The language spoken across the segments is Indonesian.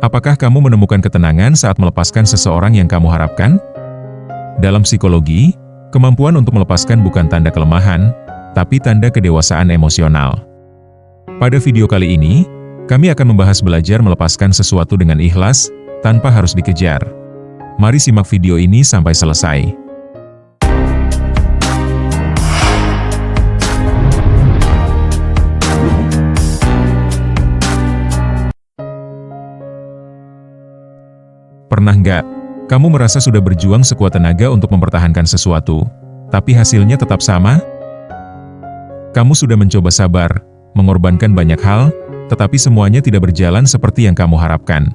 Apakah kamu menemukan ketenangan saat melepaskan seseorang yang kamu harapkan? Dalam psikologi, kemampuan untuk melepaskan bukan tanda kelemahan, tapi tanda kedewasaan emosional. Pada video kali ini, kami akan membahas belajar melepaskan sesuatu dengan ikhlas, tanpa harus dikejar. Mari simak video ini sampai selesai. Pernah nggak, kamu merasa sudah berjuang sekuat tenaga untuk mempertahankan sesuatu, tapi hasilnya tetap sama? Kamu sudah mencoba sabar, mengorbankan banyak hal, tetapi semuanya tidak berjalan seperti yang kamu harapkan.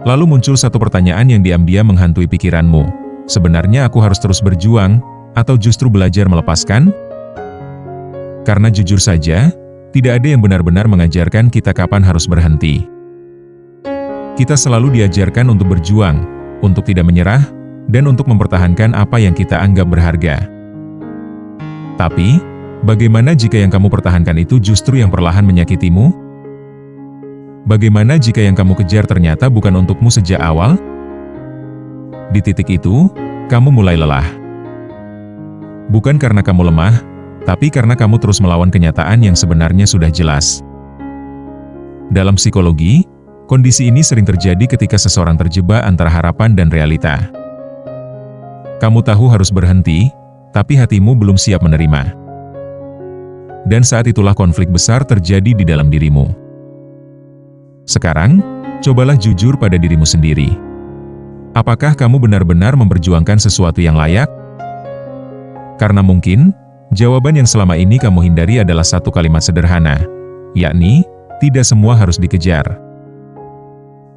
Lalu muncul satu pertanyaan yang diam-diam menghantui pikiranmu. Sebenarnya aku harus terus berjuang, atau justru belajar melepaskan? Karena jujur saja, tidak ada yang benar-benar mengajarkan kita kapan harus berhenti. Kita selalu diajarkan untuk berjuang, untuk tidak menyerah, dan untuk mempertahankan apa yang kita anggap berharga. Tapi, bagaimana jika yang kamu pertahankan itu justru yang perlahan menyakitimu? Bagaimana jika yang kamu kejar ternyata bukan untukmu sejak awal? Di titik itu, kamu mulai lelah. Bukan karena kamu lemah, tapi karena kamu terus melawan kenyataan yang sebenarnya sudah jelas. Dalam psikologi, kondisi ini sering terjadi ketika seseorang terjebak antara harapan dan realita. Kamu tahu harus berhenti, tapi hatimu belum siap menerima. Dan saat itulah konflik besar terjadi di dalam dirimu. Sekarang, cobalah jujur pada dirimu sendiri. Apakah kamu benar-benar memperjuangkan sesuatu yang layak? Karena mungkin, jawaban yang selama ini kamu hindari adalah satu kalimat sederhana, yakni, tidak semua harus dikejar.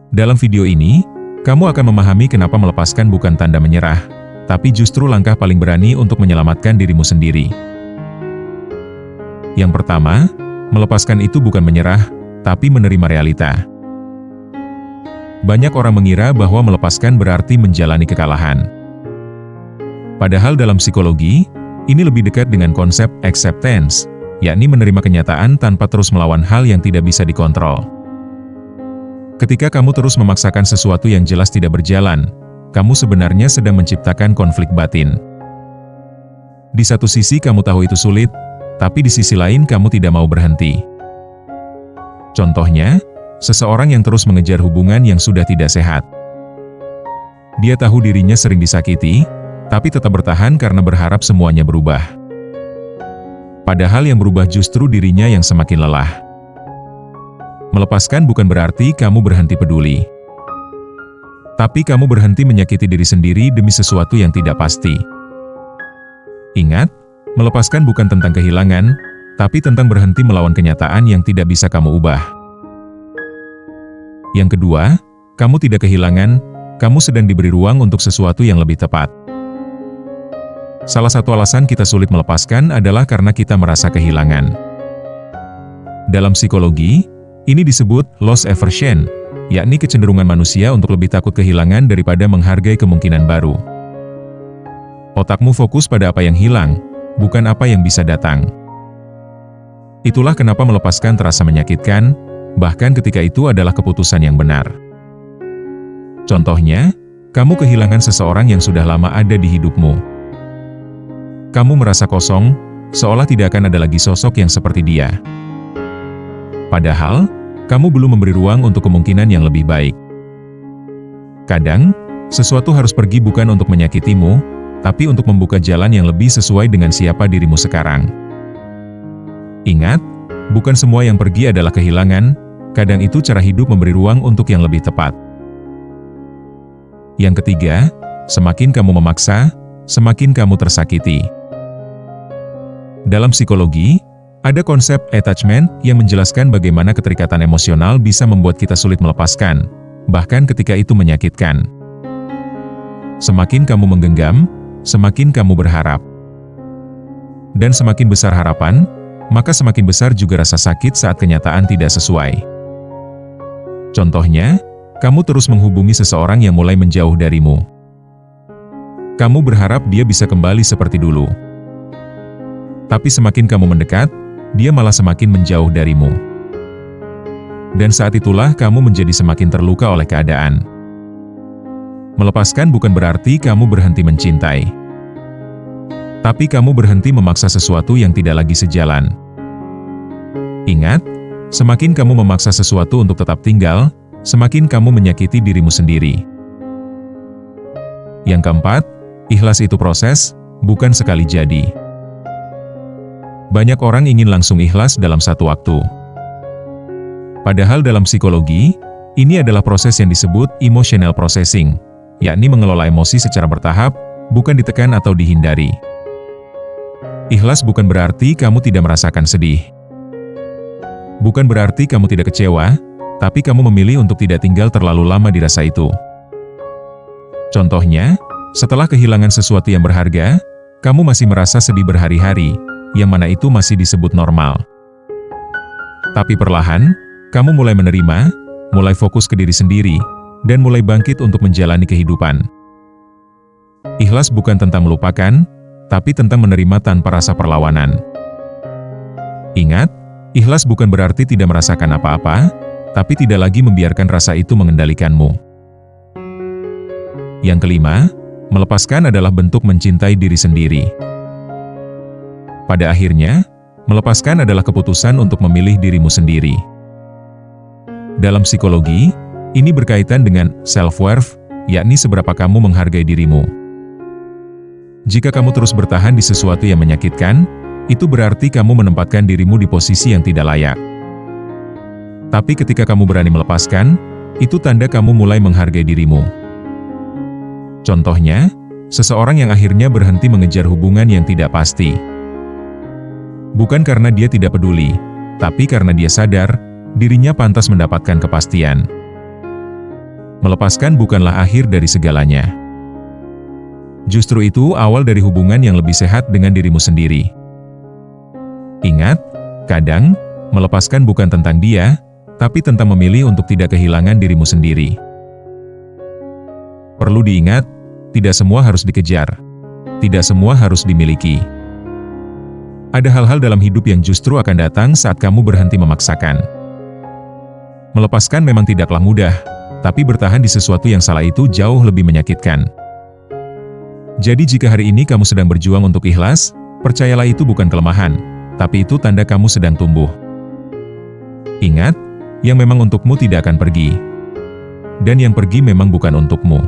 Dalam video ini, kamu akan memahami kenapa melepaskan bukan tanda menyerah, tapi justru langkah paling berani untuk menyelamatkan dirimu sendiri. Yang pertama, melepaskan itu bukan menyerah, tapi menerima realita. Banyak orang mengira bahwa melepaskan berarti menjalani kekalahan. Padahal dalam psikologi, ini lebih dekat dengan konsep acceptance, yakni menerima kenyataan tanpa terus melawan hal yang tidak bisa dikontrol. Ketika kamu terus memaksakan sesuatu yang jelas tidak berjalan, kamu sebenarnya sedang menciptakan konflik batin. Di satu sisi kamu tahu itu sulit, tapi di sisi lain kamu tidak mau berhenti. Contohnya, seseorang yang terus mengejar hubungan yang sudah tidak sehat. Dia tahu dirinya sering disakiti, tapi tetap bertahan karena berharap semuanya berubah. Padahal yang berubah justru dirinya yang semakin lelah. Melepaskan bukan berarti kamu berhenti peduli. Tapi kamu berhenti menyakiti diri sendiri demi sesuatu yang tidak pasti. Ingat, melepaskan bukan tentang kehilangan, tapi tentang berhenti melawan kenyataan yang tidak bisa kamu ubah. Yang kedua, kamu tidak kehilangan, kamu sedang diberi ruang untuk sesuatu yang lebih tepat. Salah satu alasan kita sulit melepaskan adalah karena kita merasa kehilangan. Dalam psikologi, ini disebut loss aversion, yakni kecenderungan manusia untuk lebih takut kehilangan daripada menghargai kemungkinan baru. Otakmu fokus pada apa yang hilang, bukan apa yang bisa datang. Itulah kenapa melepaskan terasa menyakitkan, bahkan ketika itu adalah keputusan yang benar. Contohnya, kamu kehilangan seseorang yang sudah lama ada di hidupmu. Kamu merasa kosong, seolah tidak akan ada lagi sosok yang seperti dia. Padahal, kamu belum memberi ruang untuk kemungkinan yang lebih baik. Kadang, sesuatu harus pergi bukan untuk menyakitimu, tapi untuk membuka jalan yang lebih sesuai dengan siapa dirimu sekarang. Ingat, bukan semua yang pergi adalah kehilangan, kadang itu cara hidup memberi ruang untuk yang lebih tepat. Yang ketiga, semakin kamu memaksa, semakin kamu tersakiti. Dalam psikologi, ada konsep attachment yang menjelaskan bagaimana keterikatan emosional bisa membuat kita sulit melepaskan, bahkan ketika itu menyakitkan. Semakin kamu menggenggam, semakin kamu berharap. Dan semakin besar harapan, maka semakin besar juga rasa sakit saat kenyataan tidak sesuai. Contohnya, kamu terus menghubungi seseorang yang mulai menjauh darimu. Kamu berharap dia bisa kembali seperti dulu. Tapi semakin kamu mendekat, dia malah semakin menjauh darimu. Dan saat itulah kamu menjadi semakin terluka oleh keadaan. Melepaskan bukan berarti kamu berhenti mencintai. Tapi kamu berhenti memaksa sesuatu yang tidak lagi sejalan. Ingat, semakin kamu memaksa sesuatu untuk tetap tinggal, semakin kamu menyakiti dirimu sendiri. Yang keempat, ikhlas itu proses, bukan sekali jadi. Banyak orang ingin langsung ikhlas dalam satu waktu. Padahal dalam psikologi, ini adalah proses yang disebut emotional processing, yakni mengelola emosi secara bertahap, bukan ditekan atau dihindari. Ikhlas bukan berarti kamu tidak merasakan sedih. Bukan berarti kamu tidak kecewa, tapi kamu memilih untuk tidak tinggal terlalu lama di rasa itu. Contohnya, setelah kehilangan sesuatu yang berharga, kamu masih merasa sedih berhari-hari, yang mana itu masih disebut normal. Tapi perlahan, kamu mulai menerima, mulai fokus ke diri sendiri, dan mulai bangkit untuk menjalani kehidupan. Ikhlas bukan tentang melupakan, tapi tentang menerima tanpa rasa perlawanan. Ingat, ikhlas bukan berarti tidak merasakan apa-apa, tapi tidak lagi membiarkan rasa itu mengendalikanmu. Yang kelima, melepaskan adalah bentuk mencintai diri sendiri. Pada akhirnya, melepaskan adalah keputusan untuk memilih dirimu sendiri. Dalam psikologi, ini berkaitan dengan self-worth, yakni seberapa kamu menghargai dirimu. Jika kamu terus bertahan di sesuatu yang menyakitkan, itu berarti kamu menempatkan dirimu di posisi yang tidak layak. Tapi ketika kamu berani melepaskan, itu tanda kamu mulai menghargai dirimu. Contohnya, seseorang yang akhirnya berhenti mengejar hubungan yang tidak pasti. Bukan karena dia tidak peduli, tapi karena dia sadar, dirinya pantas mendapatkan kepastian. Melepaskan bukanlah akhir dari segalanya. Justru itu awal dari hubungan yang lebih sehat dengan dirimu sendiri. Ingat, kadang, melepaskan bukan tentang dia, tapi tentang memilih untuk tidak kehilangan dirimu sendiri. Perlu diingat, tidak semua harus dikejar. Tidak semua harus dimiliki. Ada hal-hal dalam hidup yang justru akan datang saat kamu berhenti memaksakan. Melepaskan memang tidaklah mudah, tapi bertahan di sesuatu yang salah itu jauh lebih menyakitkan. Jadi jika hari ini kamu sedang berjuang untuk ikhlas, percayalah itu bukan kelemahan, tapi itu tanda kamu sedang tumbuh. Ingat, yang memang untukmu tidak akan pergi. Dan yang pergi memang bukan untukmu.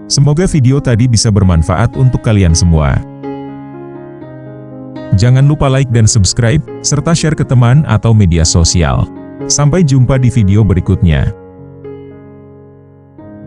Semoga video tadi bisa bermanfaat untuk kalian semua. Jangan lupa like dan subscribe, serta share ke teman atau media sosial. Sampai jumpa di video berikutnya.